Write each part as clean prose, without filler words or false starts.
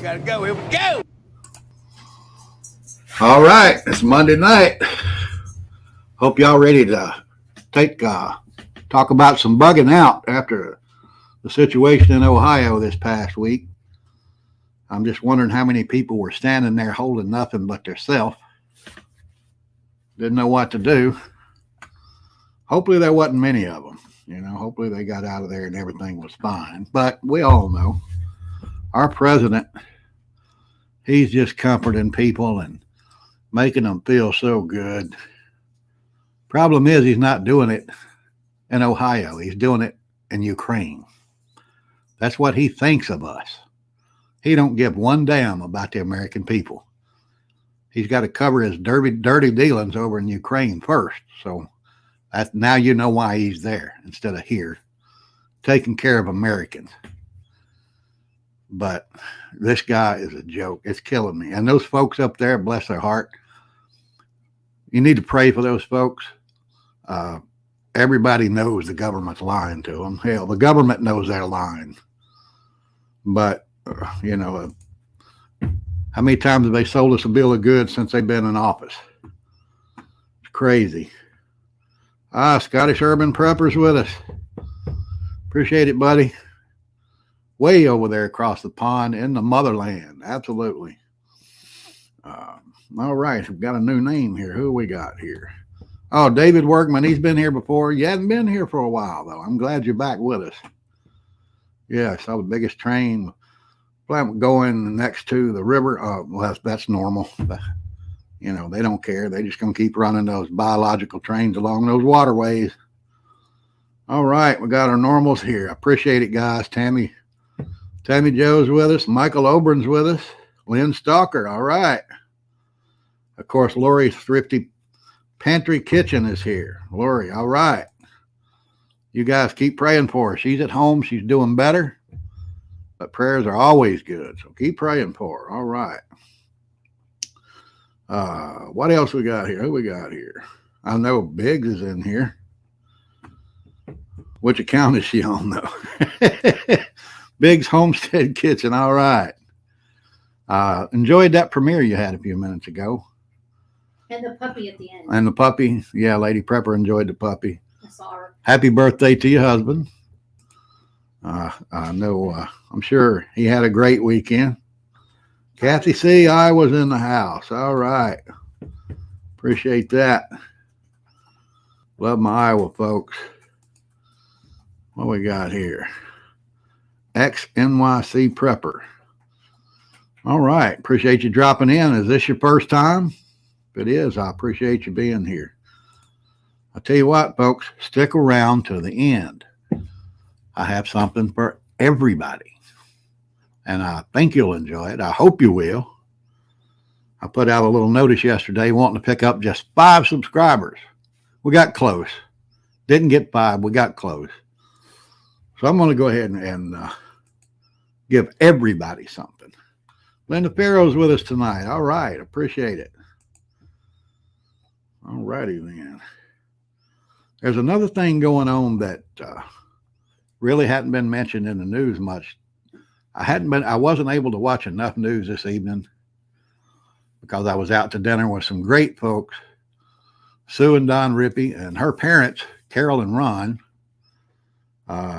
gotta go. Here we go. All right, it's Monday night. Hope y'all ready to talk about some bugging out after the situation in Ohio this past week. I'm just wondering how many people were standing there holding nothing but theirself. Didn't know what to do. Hopefully there wasn't many of them. Hopefully they got out of there and everything was fine. But we all know our president, he's just comforting people and making them feel so good. Problem is, he's not doing it in Ohio. He's doing it in Ukraine. That's what he thinks of us. He don't give one damn about the American people. He's got to cover his dirty dealings over in Ukraine first. So now you know why he's there instead of here, taking care of Americans. But this guy is a joke. It's killing me. And those folks up there, bless their heart, you need to pray for those folks. Everybody knows the government's lying to them. Hell, the government knows they're lying. But, how many times have they sold us a bill of goods since they've been in office? It's crazy. Scottish Urban Prepper's with us. Appreciate it, buddy. Way over there across the pond in the motherland. Absolutely. All right, we've got a new name here. Who we got here? Oh, David Workman. He's been here before. You hadn't been here for a while, though. I'm glad you're back with us. Yeah, I saw the biggest train going next to the river. Well, that's normal. But, they don't care. They just going to keep running those biological trains along those waterways. All right, we got our normals here. I appreciate it, guys. Tammy Joe's with us. Michael Obern's with us. Lynn Stalker. All right. Of course, Lori's Thrifty Pantry Kitchen is here. Lori, all right. You guys keep praying for her. She's at home. She's doing better. But prayers are always good. So keep praying for her. All right. What else we got here? Who we got here? I know Biggs is in here. Which account is she on, though? Biggs Homestead Kitchen. All right. Enjoyed that premiere you had a few minutes ago. And the puppy at the end. And the puppy. Yeah, Lady Prepper enjoyed the puppy. I saw her. Happy birthday to your husband. I know, I'm sure he had a great weekend. Kathy C., I was in the house. All right. Appreciate that. Love my Iowa folks. What we got here? Ex-NYC Prepper. All right. Appreciate you dropping in. Is this your first time? If it is, I appreciate you being here. I'll tell you what, folks, stick around to the end. I have something for everybody. And I think you'll enjoy it. I hope you will. I put out a little notice yesterday wanting to pick up just 5 subscribers. We got close. Didn't get 5. We got close. So I'm going to go ahead and give everybody something. Linda Farrow's with us tonight. All right. Appreciate it. All righty then. There's another thing going on that really hadn't been mentioned in the news much. I wasn't able to watch enough news this evening because I was out to dinner with some great folks, Sue and Don Rippey and her parents, Carol and Ron.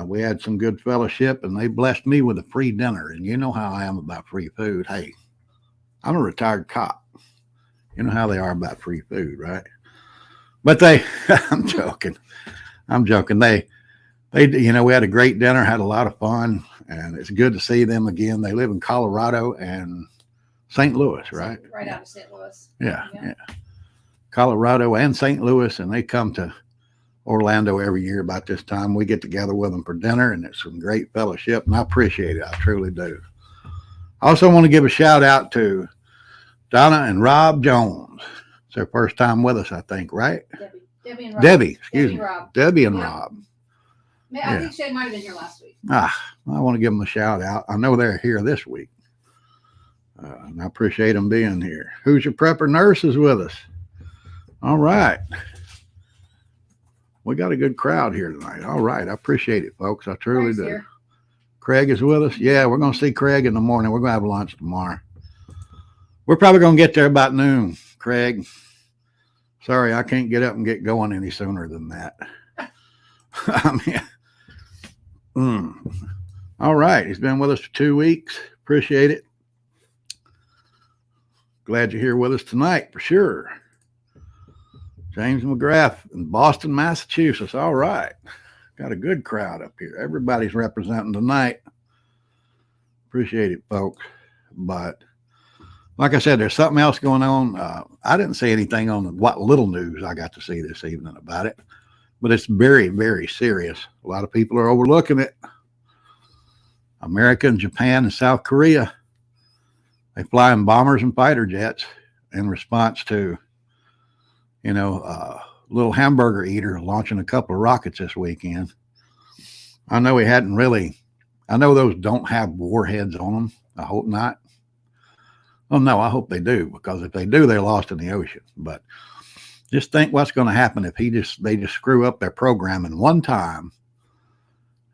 We had some good fellowship and they blessed me with a free dinner. And you know how I am about free food. Hey, I'm a retired cop. You know how they are about free food, right? But I'm joking. They, we had a great dinner, had a lot of fun, and it's good to see them again. They live in Colorado and St. Louis, right? Right out of St. Louis. Yeah. Colorado and St. Louis, and they come to Orlando every year about this time. We get together with them for dinner, and it's some great fellowship, and I appreciate it. I truly do. I also want to give a shout out to Donna and Rob Jones. It's their first time with us, I think, right? Debbie and Rob. Debbie and Rob. I think Shay might have been here last week. I want to give them a shout out. I know they're here this week. And I appreciate them being here. Who's Your Prepper Nurse is with us. All right. We got a good crowd here tonight. All right. I appreciate it, folks. I truly do. Craig is with us. Yeah, we're going to see Craig in the morning. We're going to have lunch tomorrow. We're probably going to get there about noon, Craig. Sorry, I can't get up and get going any sooner than that. I mean, all right. He's been with us for 2 weeks. Appreciate it. Glad you're here with us tonight for sure. James McGrath in Boston, Massachusetts. All right. Got a good crowd up here. Everybody's representing tonight. Appreciate it, folks. But like I said, there's something else going on. I didn't see anything on what little news I got to see this evening about it, but it's very, very serious. A lot of people are overlooking it. America and Japan and South Korea, they fly in bombers and fighter jets in response to, little hamburger eater launching a couple of rockets this weekend. I know those don't have warheads on them. I hope not. Well, no, I hope they do, because if they do, they're lost in the ocean. But just think what's going to happen if they just screw up their programming one time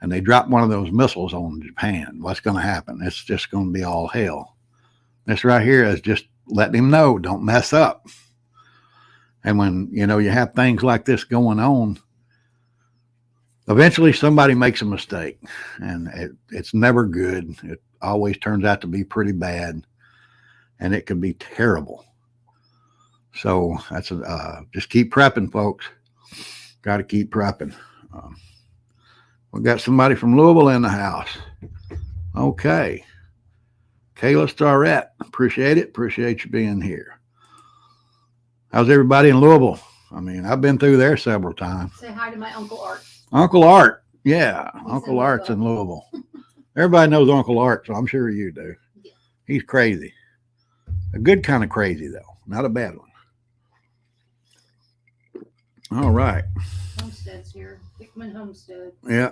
and they drop one of those missiles on Japan. What's going to happen? It's just going to be all hell. This right here is just letting him know, don't mess up. And when, you have things like this going on, eventually somebody makes a mistake, and it's never good. It always turns out to be pretty bad, and it can be terrible. So that's just keep prepping, folks. Got to keep prepping. We've got somebody from Louisville in the house. Okay. Kayla Starrett, appreciate it. Appreciate you being here. How's everybody in Louisville? I mean, I've been through there several times. Say hi to my Uncle Art. Uncle Art. Yeah, He's Uncle Art's in Louisville. Everybody knows Uncle Art, so I'm sure you do. Yeah. He's crazy. A good kind of crazy, though. Not a bad one. All right. Homestead's here. Hickman Homestead. Yeah.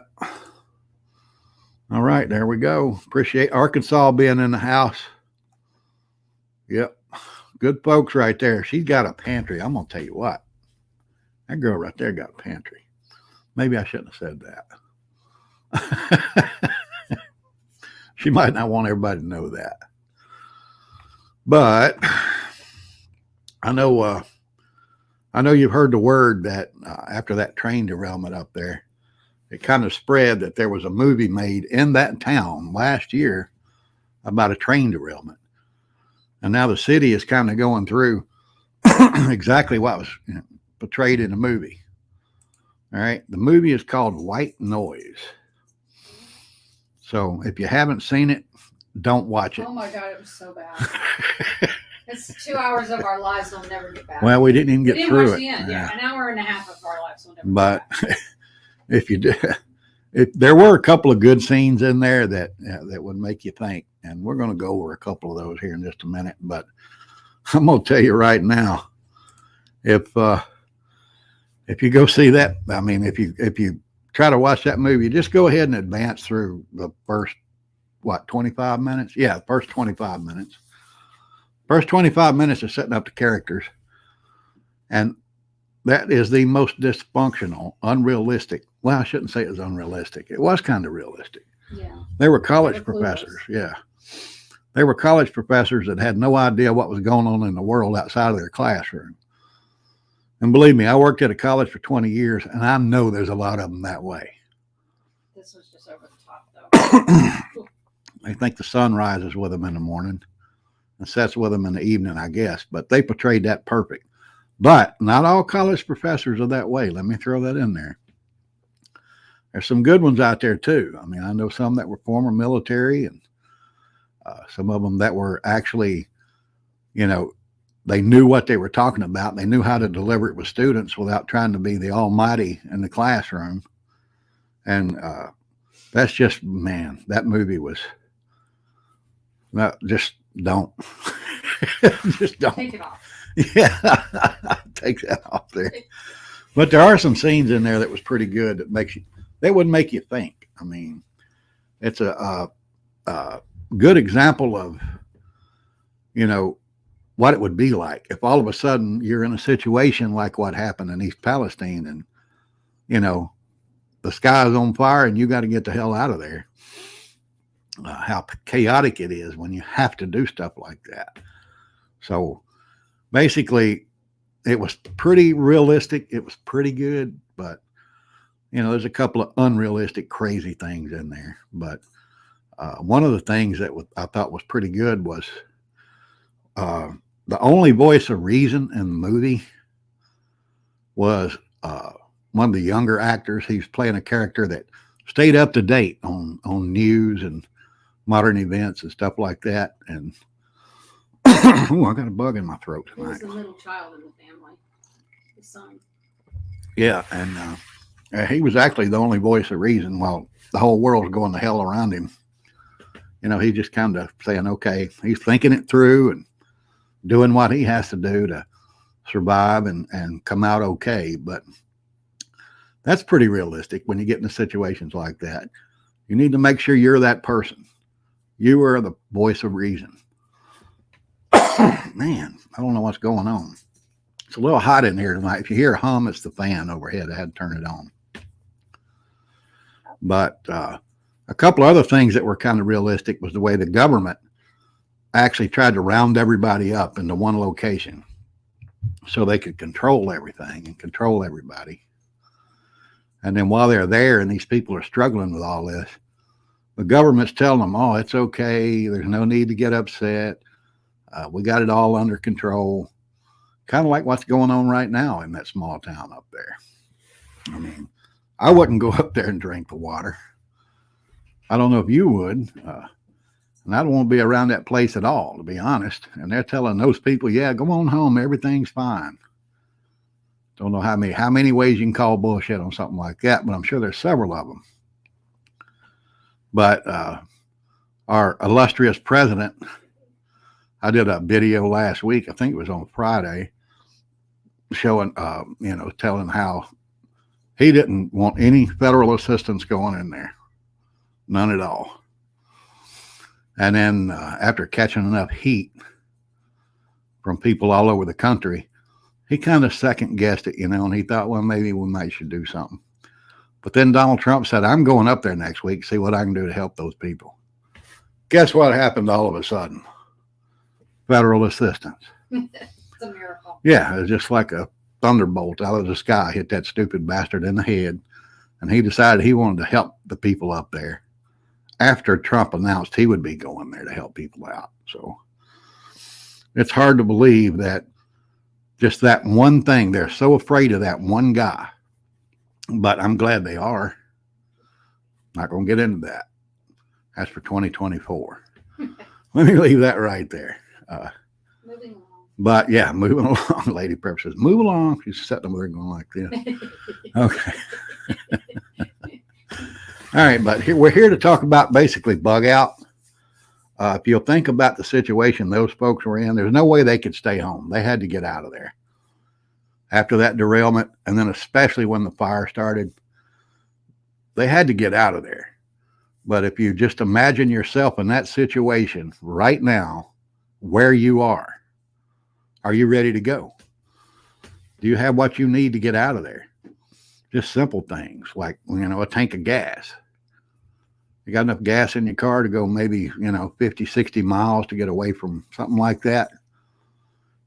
All right, there we go. Appreciate Arkansas being in the house. Yep. Good folks right there. She's got a pantry. I'm going to tell you what. That girl right there got a pantry. Maybe I shouldn't have said that. She might not want everybody to know that. But I know you've heard the word that after that train derailment up there, it kind of spread that there was a movie made in that town last year about a train derailment. And now the city is kind of going through exactly what was portrayed in the movie. All right. The movie is called White Noise. So if you haven't seen it, don't watch it. Oh my God, it was so bad. It's 2 hours of our lives we'll never get back. Well, we didn't even get through watch it. the end. Yeah, an hour and a half of our lives we'll never but get back. if you do, there were a couple of good scenes in there that would make you think, and we're going to go over a couple of those here in just a minute. But I'm going to tell you right now, if you go see that, I mean, if you try to watch that movie, just go ahead and advance through the first 25 minutes. Yeah, the first 25 minutes. First 25 minutes is setting up the characters, and that is the most dysfunctional, unrealistic. Well, I shouldn't say it was unrealistic. It was kind of realistic. Yeah. They were college professors. Yeah. They were college professors that had no idea what was going on in the world outside of their classroom. And believe me, I worked at a college for 20 years, and I know there's a lot of them that way. This was just over the top, though. They think the sun rises with them in the morning and sets with them in the evening, I guess. But they portrayed that perfect. But not all college professors are that way. Let me throw that in there. There's some good ones out there, too. I mean, I know some that were former military, and some of them that were actually, they knew what they were talking about. They knew how to deliver it with students without trying to be the almighty in the classroom. And that's just, man, that movie was, just don't. Just don't. Take it off. Yeah, take that off there. But there are some scenes in there that was pretty good that would make you think. I mean, it's a good example of, what it would be like if all of a sudden you're in a situation like what happened in East Palestine, and, the sky is on fire and you got to get the hell out of there. how chaotic it is when you have to do stuff like that. So basically, it was pretty realistic. It was pretty good, but there's a couple of unrealistic, crazy things in there. But one of the things that I thought was pretty good was the only voice of reason in the movie was one of the younger actors. He's playing a character that stayed up to date on news and modern events and stuff like that. And oh, I got a bug in my throat He was tonight. the middle child in the family, his son. Yeah, and he was actually the only voice of reason while the whole world's going to hell around him. He just kind of saying, okay, he's thinking it through and doing what he has to do to survive and come out okay. But that's pretty realistic when you get into situations like that. You need to make sure you're that person. You are the voice of reason. Man, I don't know what's going on. It's a little hot in here tonight. If you hear a hum, it's the fan overhead. I had to turn it on. But a couple of other things that were kind of realistic was the way the government actually tried to round everybody up into one location so they could control everything and control everybody. And then while they're there and these people are struggling with all this, the government's telling them, oh, it's okay. There's no need to get upset. We got it all under control. Kind of like what's going on right now in that small town up there. I mean, I wouldn't go up there and drink the water. I don't know if you would. And I don't want to be around that place at all, to be honest. And they're telling those people, yeah, go on home. Everything's fine. Don't know how many ways you can call bullshit on something like that, but I'm sure there's several of them. But our illustrious president, I did a video last week, I think it was on Friday, showing, telling how he didn't want any federal assistance going in there. None at all. And then after catching enough heat from people all over the country, he kind of second guessed it, and he thought, well, maybe we might should do something. But then Donald Trump said, I'm going up there next week, see what I can do to help those people. Guess what happened all of a sudden? Federal assistance. It's a miracle. Yeah, it was just like a thunderbolt out of the sky, hit that stupid bastard in the head. And he decided he wanted to help the people up there after Trump announced he would be going there to help people out. So it's hard to believe that just that one thing, they're so afraid of that one guy. But I'm glad they are. Not going to get into that. That's for 2024. Let me leave that right there. Moving along. But yeah, moving along, Lady Prep says, move along. She's sitting over there going like this. Okay. All right, but we're here to talk about basically bug out. If you'll think about the situation those folks were in, there's no way they could stay home. They had to get out of there. After that derailment, and then especially when the fire started, they had to get out of there. But if you just imagine yourself in that situation right now, where you are you ready to go? Do you have what you need to get out of there? Just simple things like, a tank of gas. You got enough gas in your car to go maybe, 50, 60 miles to get away from something like that?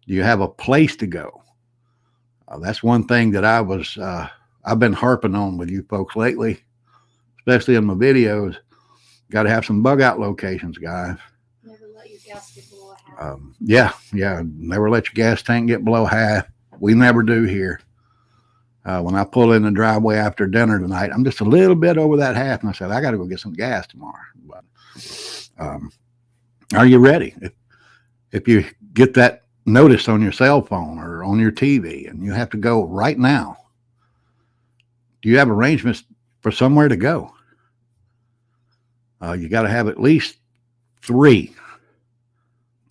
Do you have a place to go? That's one thing that I've been harping on with you folks lately, especially in my videos. Got to have some bug out locations, guys. Never let your gas get below half. Yeah. Never let your gas tank get below half. We never do here. When I pull in the driveway after dinner tonight, I'm just a little bit over that half, and I said, I got to go get some gas tomorrow. But are you ready? If you get that notice on your cell phone or on your TV and you have to go right now, do you have arrangements for somewhere to go? You got to have at least three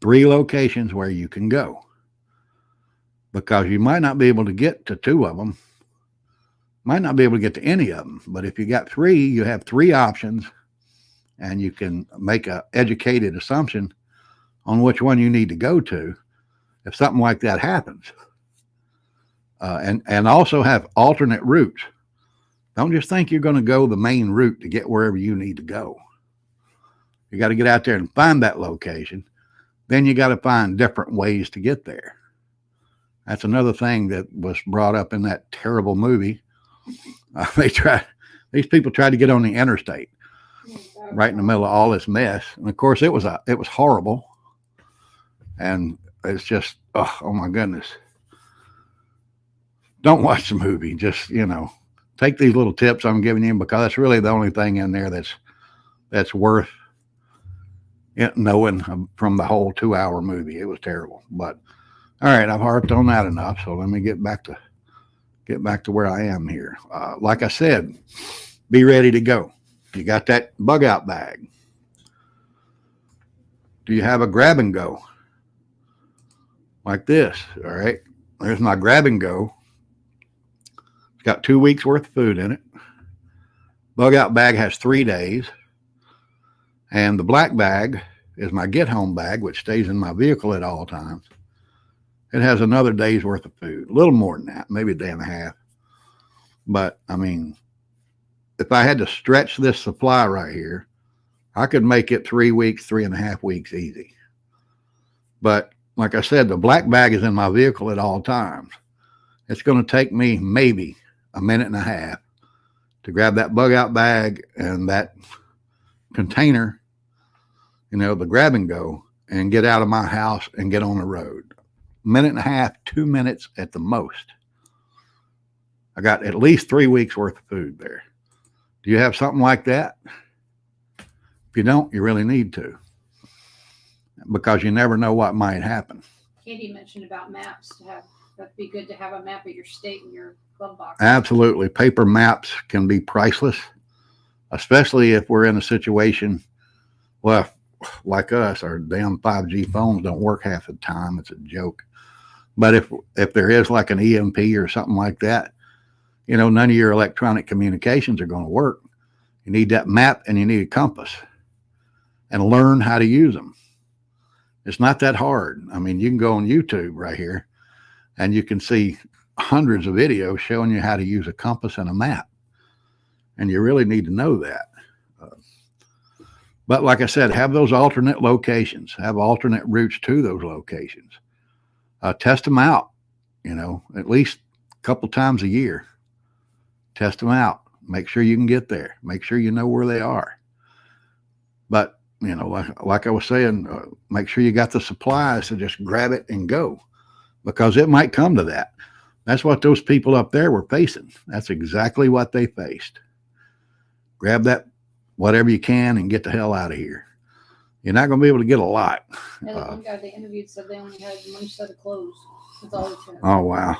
locations where you can go, because you might not be able to get to two of them, might not be able to get to any of them. But if you got three, you have three options, and you can make an educated assumption on which one you need to go to if something like that happens. And also have alternate routes. Don't just think you're going to go the main route to get wherever you need to go. You got to get out there and find that location. Then you got to find different ways to get there. That's another thing that was brought up in that terrible movie. These people tried to get on the interstate right in the middle of all this mess. And of course it was horrible. And it's just, oh my goodness. Don't watch the movie. Just, take these little tips I'm giving you, because that's really the only thing in there that's worth knowing from the whole 2-hour movie. It was terrible. But all right, I've harped on that enough. So let me get back to where I am here. Like I said, be ready to go. You got that Bugout bag. Do you have a grab and go? Like this, all right? There's my grab and go. It's got 2 weeks worth of food in it. Bugout bag has 3 days. And the black bag is my get home bag, which stays in my vehicle at all times. It has another day's worth of food, a little more than that, maybe a day and a half. But I mean, if I had to stretch this supply right here, I could make it 3 weeks, 3.5 weeks easy. But like I said, the black bag is in my vehicle at all times. It's going to take me maybe a minute and a half to grab that Bugout bag and that container, the grab and go, and get out of my house and get on the road. Minute and a half, 2 minutes at the most. I got at least 3 weeks worth of food there. Do you have something like that? If you don't, you really need to, because you never know what might happen. Katie mentioned about maps. That'd be good to have a map of your state in your glove box. Absolutely. Paper maps can be priceless, especially if we're in a situation, well, like us, our damn 5G phones don't work half the time. It's a joke. But if there is like an EMP or something like that, none of your electronic communications are going to work. You need that map and you need a compass, and learn how to use them. It's not that hard. I mean, you can go on YouTube right here and you can see hundreds of videos showing you how to use a compass and a map. And you really need to know that. But like I said, have those alternate locations, have alternate routes to those locations. Test them out, at least a couple times a year. Test them out. Make sure you can get there. Make sure you know where they are. But, like I was saying, make sure you got the supplies to just grab it and go, because it might come to that. That's what those people up there were facing. That's exactly what they faced. Grab that whatever you can and get the hell out of here. You're not going to be able to get a lot. Yeah, the one guy they interviewed said they only had one set of clothes. That's all they took. Oh, wow.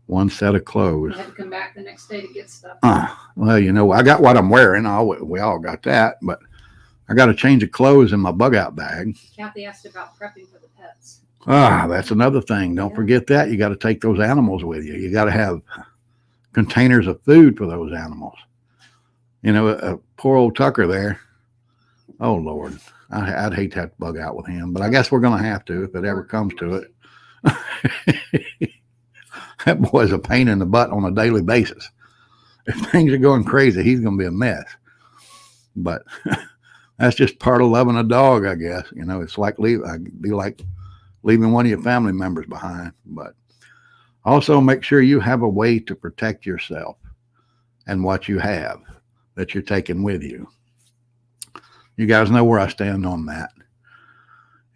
One set of clothes. They had to come back the next day to get stuff. Well, I got what I'm wearing. We all got that, but I got a change of clothes in my Bugout bag. Kathy asked about prepping for the pets. That's another thing. Don't forget that. You got to take those animals with you. You got to have containers of food for those animals. Poor old Tucker there. Oh, Lord. I'd hate to have to bug out with him, but I guess we're going to have to if it ever comes to it. That boy's a pain in the butt on a daily basis. If things are going crazy, he's going to be a mess. But that's just part of loving a dog, I guess. It's like leaving one of your family members behind. But also make sure you have a way to protect yourself and what you have that you're taking with you. You guys know where I stand on that.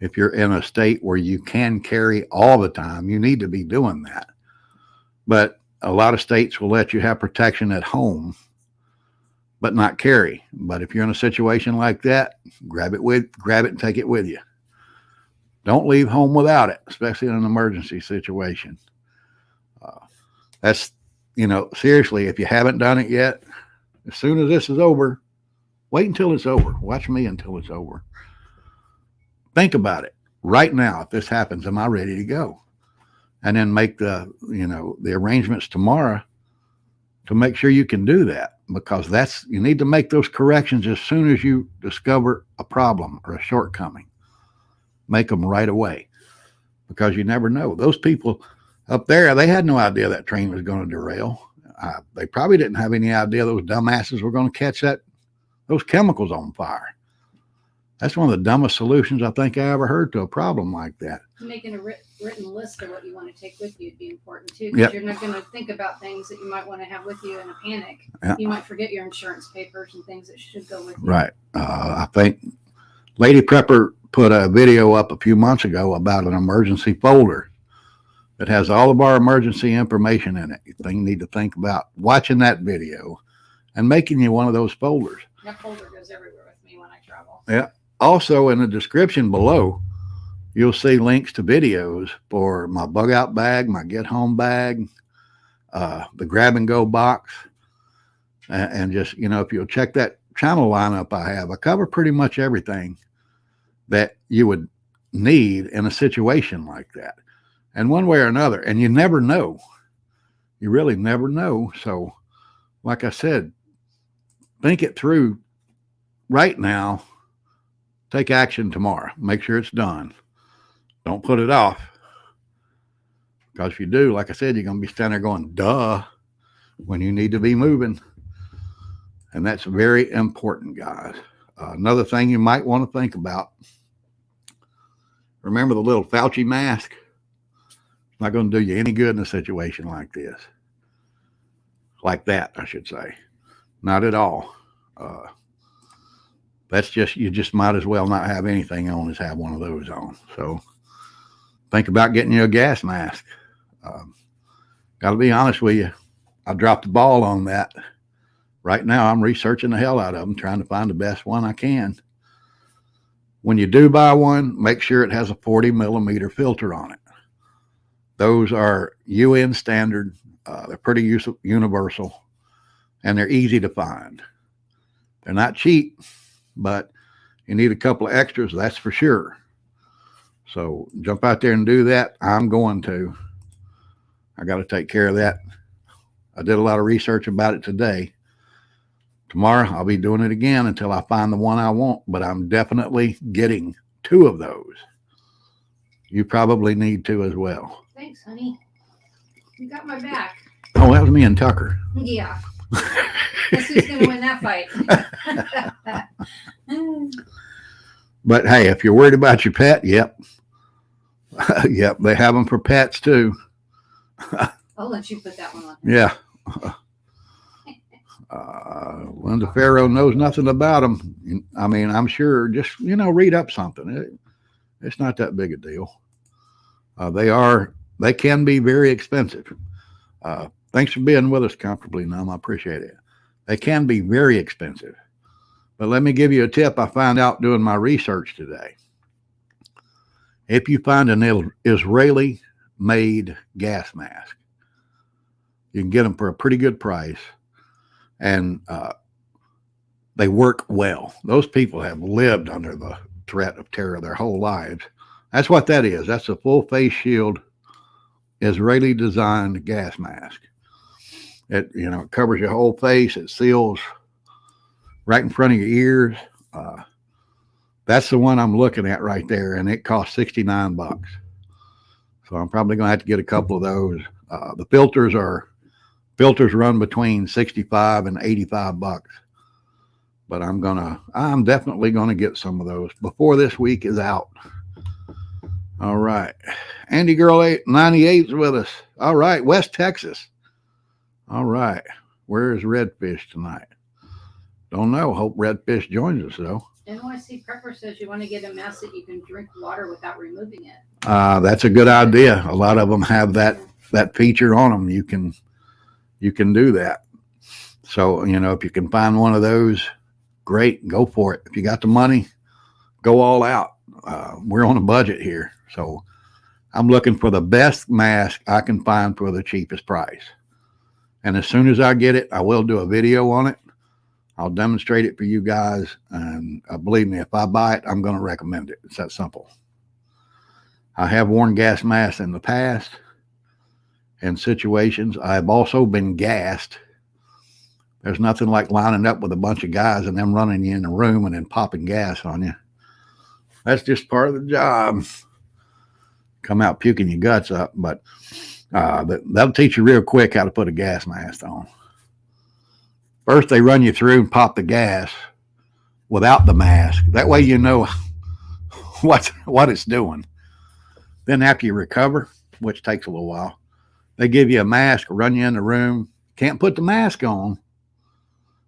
If you're in a state where you can carry all the time, you need to be doing that. But a lot of states will let you have protection at home, but not carry. But if you're in a situation like that, grab it and take it with you. Don't leave home without it, especially in an emergency situation. That's, seriously, if you haven't done it yet, as soon as this is over, wait until it's over. Watch me until it's over. Think about it. Right now, if this happens, am I ready to go? And then make the arrangements tomorrow to make sure you can do that, because you need to make those corrections as soon as you discover a problem or a shortcoming. Make them right away, because you never know. Those people up there, they had no idea that train was going to derail. They probably didn't have any idea those dumbasses were going to catch those chemicals on fire. That's one of the dumbest solutions I think I ever heard to a problem like that. Making a written list of what you want to take with you would be important too, because Yep. you're not going to think about things that you might want to have with you in a panic. Yeah. You might forget your insurance papers and things that should go with you. Right. I think Lady Prepper put a video up a few months ago about an emergency folder that has all of our emergency information in it. You need to think about watching that video and making you one of those folders. That folder goes everywhere with me when I travel. Yeah. Also, in the description below, you'll see links to videos for my Bugout Bag, my Get Home Bag, the Grab and Go box. And just, if you'll check that channel lineup I cover pretty much everything that you would need in a situation like that. And one way or another. And you never know. You really never know. So, like I said, think it through right now. Take action tomorrow. Make sure it's done. Don't put it off. Because if you do, like I said, you're going to be standing there going, duh, when you need to be moving. And that's very important, guys. Another thing you might want to think about. Remember the little Fauci mask? It's not going to do you any good in a situation like this. Like that, I should say. Not at all. You just might as well not have anything on as have one of those on. So think about getting you a gas mask. Got to be honest with you. I dropped the ball on that. Right now, I'm researching the hell out of them, trying to find the best one I can. When you do buy one, make sure it has a 40 millimeter filter on it. Those are UN standard. They're pretty universal, and they're easy to find. They're not cheap, but you need a couple of extras, that's for sure. So jump out there and do that. I'm going to. I got to take care of that. I did a lot of research about it today. Tomorrow, I'll be doing it again until I find the one I want, but I'm definitely getting 2 of those. You probably need 2 as well. Thanks, honey. You got my back. Oh, that was me and Tucker. Yeah. Guess who's going to win that fight? But hey, if you're worried about your pet, yep. Yep, they have them for pets too. I'll let you put that one on. Yeah. Linda Farrow knows nothing about them. I mean, I'm sure just, read up something. It's not that big a deal. They can be very expensive. Thanks for being with us comfortably, Num. I appreciate it. They can be very expensive. But let me give you a tip I found out doing my research today. If you find an Israeli-made gas mask, you can get them for a pretty good price. And they work well. Those people have lived under the threat of terror their whole lives. That's what that is. That's a full face shield, Israeli designed gas mask. It covers your whole face. It seals right in front of your ears. That's the one I'm looking at right there, and it costs $69. So I'm probably going to have to get a couple of those. The filters run between $65 and $85. But I'm definitely gonna get some of those before this week is out. All right. Andy Girl 98's with us. All right, West Texas. All right. Where is Redfish tonight? Don't know. Hope Redfish joins us though. NYC Prepper says you want to get a mask that you can drink water without removing it. That's a good idea. A lot of them have that feature on them. You can do that. So, if you can find one of those, great, go for it. If you got the money, go all out. We're on a budget here. So I'm looking for the best mask I can find for the cheapest price. And as soon as I get it, I will do a video on it. I'll demonstrate it for you guys. And believe me, if I buy it, I'm going to recommend it. It's that simple. I have worn gas masks in the past. In situations, I've also been gassed. There's nothing like lining up with a bunch of guys and them running you in a room and then popping gas on you. That's just part of the job. Come out puking your guts up, but that'll teach you real quick how to put a gas mask on. First, they run you through and pop the gas. without the mask. That way you know what it's doing. Then after you recover, which takes a little while, they give you a mask, run you in the room. Can't put the mask on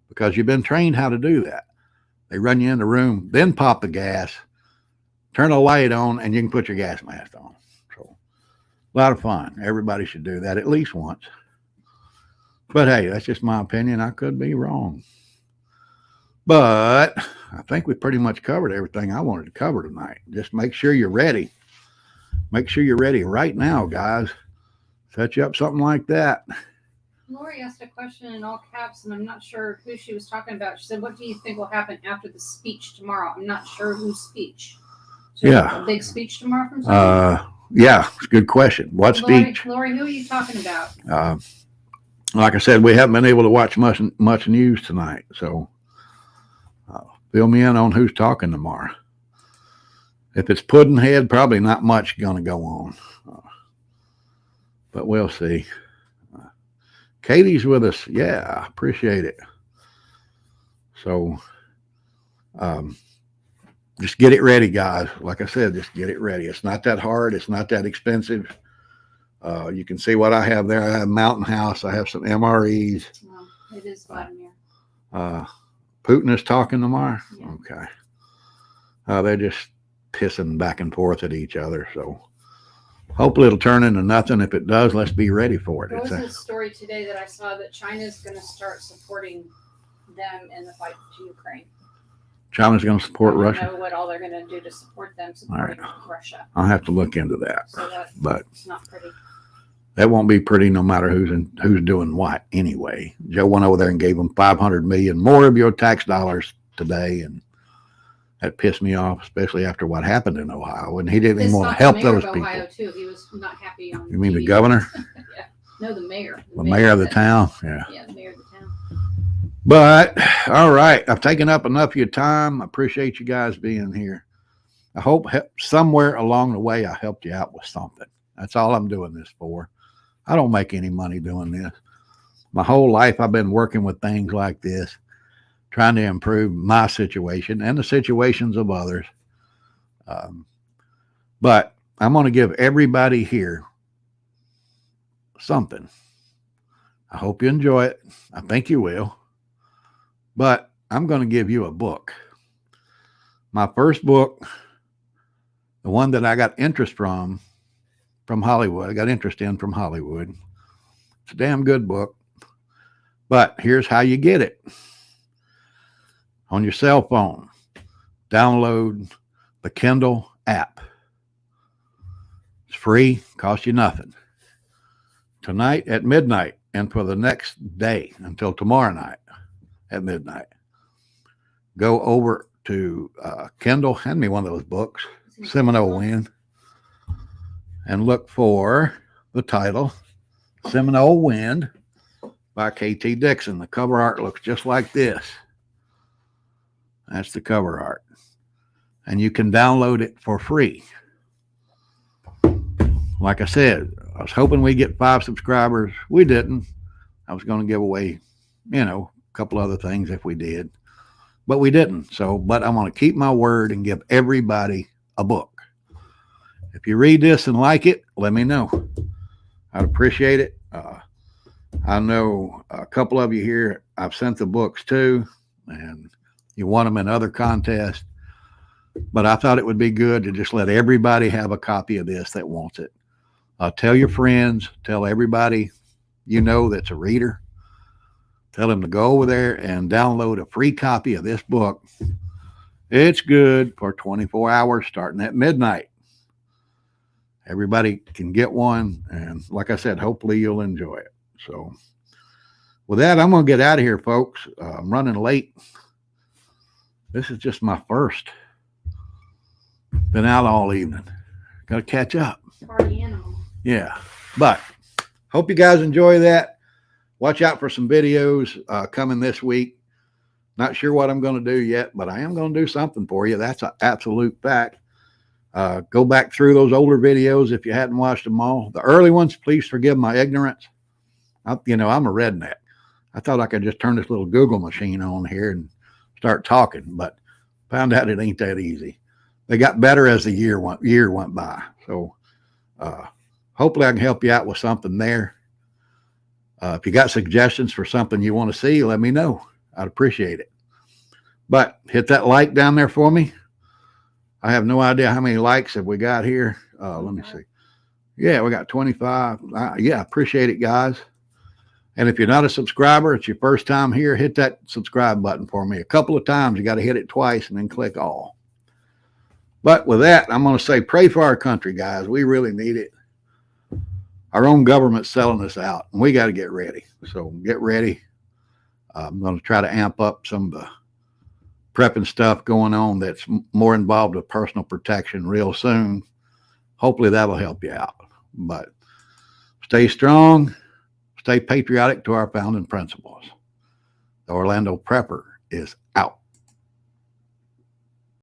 because you've been trained how to do that. They run you in the room, then pop the gas, turn a light on, and you can put your gas mask on. So a lot of fun. Everybody should do that at least once. But hey, that's just my opinion. I could be wrong. But I think we pretty much covered everything I wanted to cover tonight. Just make sure you're ready. Make sure you're ready right now, guys. Set you up something like that. Lori asked a question in all caps, and I'm not sure who she was talking about. She said, "What do you think will happen after the speech tomorrow?" I'm not sure whose speech. So Yeah. a big speech tomorrow from someone? Yeah, it's a good question. What speech? Lori, who are you talking about? Like I said, we haven't been able to watch much news tonight, so fill me in on who's talking tomorrow. If it's Puddinhead, probably not much going to go on, but we'll see. Katie's with us. Yeah, appreciate it. So just get it ready, guys. Like I said, just get it ready. It's not that hard. It's not that expensive. You can see what I have there. I have Mountain House. I have some MREs. Well, it is Vladimir. Putin is talking tomorrow? Yeah. Okay. They're just pissing back and forth at each other. So hopefully it'll turn into nothing. If it does, let's be ready for it. There was a story today that I saw that China's going to start supporting them in the fight to Ukraine. China's going to support Russia? I don't know what all they're going to do to support them supporting Russia. I'll have to look into that. So but it's not pretty. That won't be pretty no matter who's doing what anyway. Joe went over there and gave them $500 million more of your tax dollars today, and that pissed me off, especially after what happened in Ohio. And he didn't even want to help those people. Ohio too. He was not happy on. You mean TV. The governor? Yeah. No, the mayor. The mayor of the town. Yeah. Yeah, the mayor of the town. But all right, I've taken up enough of your time. I appreciate you guys being here. I hope somewhere along the way I helped you out with something. That's all I'm doing this for. I don't make any money doing this. My whole life I've been working with things like this, trying to improve my situation and the situations of others. But I'm going to give everybody here something. I hope you enjoy it. I think you will. But I'm going to give you a book. My first book, the one that I got interest from Hollywood. I got interest in from Hollywood. It's a damn good book. But here's how you get it. On your cell phone, download the Kindle app. It's free, costs you nothing. Tonight at midnight and for the next day until tomorrow night at midnight, go over to Kindle, hand me one of those books, Seminole Wind, and look for the title, Seminole Wind by K.T. Dixon. The cover art looks just like this. That's the cover art. And you can download it for free. Like I said, I was hoping we'd get 5 subscribers. We didn't. I was going to give away, a couple other things if we did. But we didn't. But I'm going to keep my word and give everybody a book. If you read this and like it, let me know. I'd appreciate it. I know a couple of you here I've sent the books to, and you want them in other contests. But I thought it would be good to just let everybody have a copy of this that wants it. Tell your friends, tell everybody that's a reader. Tell them to go over there and download a free copy of this book. It's good for 24 hours starting at midnight. Everybody can get one. And like I said, hopefully you'll enjoy it. So with that, I'm going to get out of here, folks. I'm running late. This is just my first. Been out all evening. Got to catch up. Party animal. Yeah. But hope you guys enjoy that. Watch out for some videos coming this week. Not sure what I'm going to do yet, but I am going to do something for you. That's an absolute fact. Go back through those older videos if you hadn't watched them all. The early ones, please forgive my ignorance. I'm a redneck. I thought I could just turn this little Google machine on here and start talking, but Found out it ain't that easy. They got better as the year went by. So hopefully I can help you out with something there. If you got suggestions for something you want to see, let me know. I'd appreciate it. But hit that like down there for me. I have no idea how many likes have we got here. Let me see. Yeah, we got 25. Yeah, appreciate it, guys. And if you're not a subscriber, it's your first time here, hit that subscribe button for me. A couple of times, you got to hit it twice and then click all. But with that, I'm going to say pray for our country, guys. We really need it. Our own government's selling us out, and we got to get ready. So get ready. I'm going to try to amp up some of the prepping stuff going on that's more involved with personal protection real soon. Hopefully that'll help you out. But stay strong, stay patriotic to our founding principles. The Orlando Prepper is out.